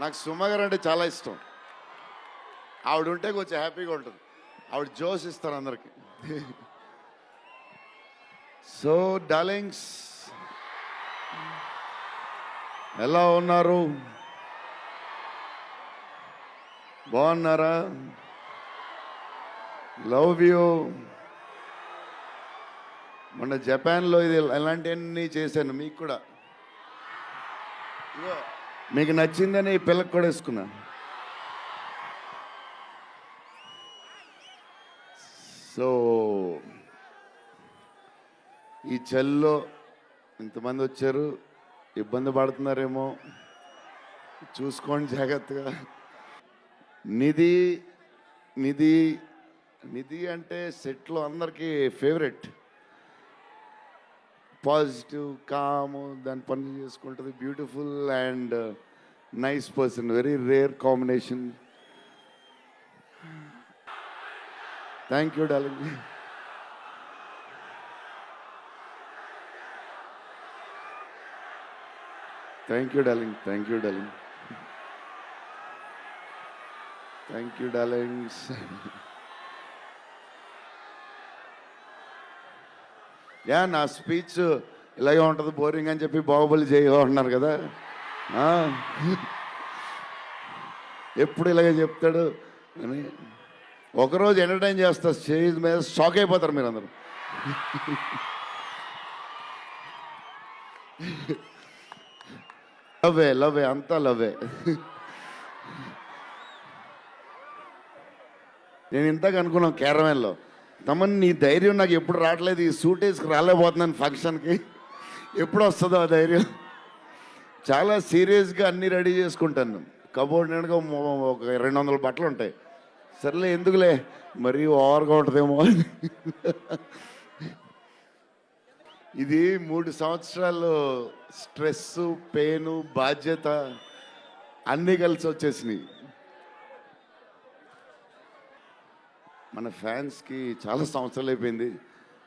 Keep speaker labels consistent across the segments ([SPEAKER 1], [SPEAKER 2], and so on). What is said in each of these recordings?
[SPEAKER 1] నాకు సుమ గారు అంటే చాలా ఇష్టం. ఆవిడ ఉంటే కొంచెం హ్యాపీగా ఉంటుంది. ఆవిడ జోష్ ఇస్తారు అందరికి. సో డార్లింగ్స్, ఎలా ఉన్నారు? బాగున్నారా? Love you. మొన్న జపాన్లో ఇది ఇలాంటివన్నీ చేశాను మీకు కూడా. ఇగో మీకు నచ్చిందని ఈ పిల్లకి కూడా వేసుకున్నా. సో ఈ చలిలో ఇంతమంది వచ్చారు, ఇబ్బంది పడుతున్నారేమో, చూసుకోండి జాగ్రత్తగా. నిధి నిధి నిధి అంటే సెట్లో అందరికీ ఫేవరెట్. పాజిటివ్, కామ్, దాని పని చేసుకుంటుంది. Beautiful and nice person, very rare combination. Thank you darling. Thank you darling. Thank you darling. Thank you darlings. Yeah, నా స్పీచ్ ఇలాగే ఉంటుంది, బోరింగ్ అని చెప్పి బాహుబలి చేయమన్నారు కదా. ఎప్పుడు ఇలాగే చెప్తాడు అని ఒకరోజు ఎంటర్టైన్ చేస్తా స్టేజ్ మీద, షాక్ అయిపోతారు మీరు అందరూ. లవ్వే లవ్వే, అంతా లవ్వే. నేను ఇంతకు అనుకున్నాను క్యారవాన్లో, తమన్ నీ ధైర్యం నాకు ఎప్పుడు రావట్లేదు, ఈ సూట్ వేసుకు రాలేకపోతున్నాను ఫంక్షన్కి, ఎప్పుడు వస్తుందో ఆ ధైర్యం. చాలా సీరియస్గా అన్నీ రెడీ చేసుకుంటాను. కబోర్డ్ నిండుగా ఒక 200 బట్టలు ఉంటాయి. సర్లే ఎందుకులే, మరీ ఓవర్గా ఉంటుందేమో అని. ఇది 3 సంవత్సరాలు స్ట్రెస్, పెయిన్, బాధ్యత అన్నీ కలిసి వచ్చేసినాయి. మన ఫ్యాన్స్కి చాలా సంవత్సరాలు అయిపోయింది,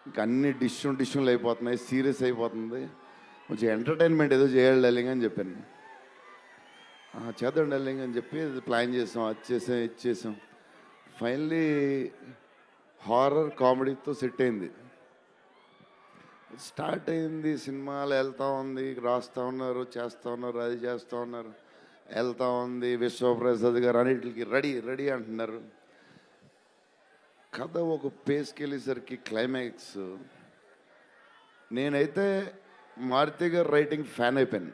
[SPEAKER 1] ఇంకా అన్ని డిష్యూలు అయిపోతున్నాయి, సీరియస్ అయిపోతుంది. కొంచెం ఎంటర్టైన్మెంట్ ఏదో చేయాలి డార్లింగ్ అని చెప్పాను. చేద్దాం డార్లింగ్ అని చెప్పి ప్లాన్ చేసాం, అది చేసాం, ఇది చేసాం. ఫైనలీ హారర్ కామెడీతో సెట్ అయింది. స్టార్ట్ అయింది, సినిమాలు వెళ్తూ ఉంది, రాస్తూ ఉన్నారు, చేస్తూ ఉన్నారు, అది చేస్తూ ఉన్నారు, వెళ్తూ ఉంది. విశ్వప్రసాద్ గారు అన్నిటికి రెడీ రెడీ అంటున్నారు. కథ ఒక పేస్కి వెళ్ళేసరికి క్లైమాక్స్, నేనైతే మారుతి గారు రైటింగ్ ఫ్యాన్ అయిపోయాను.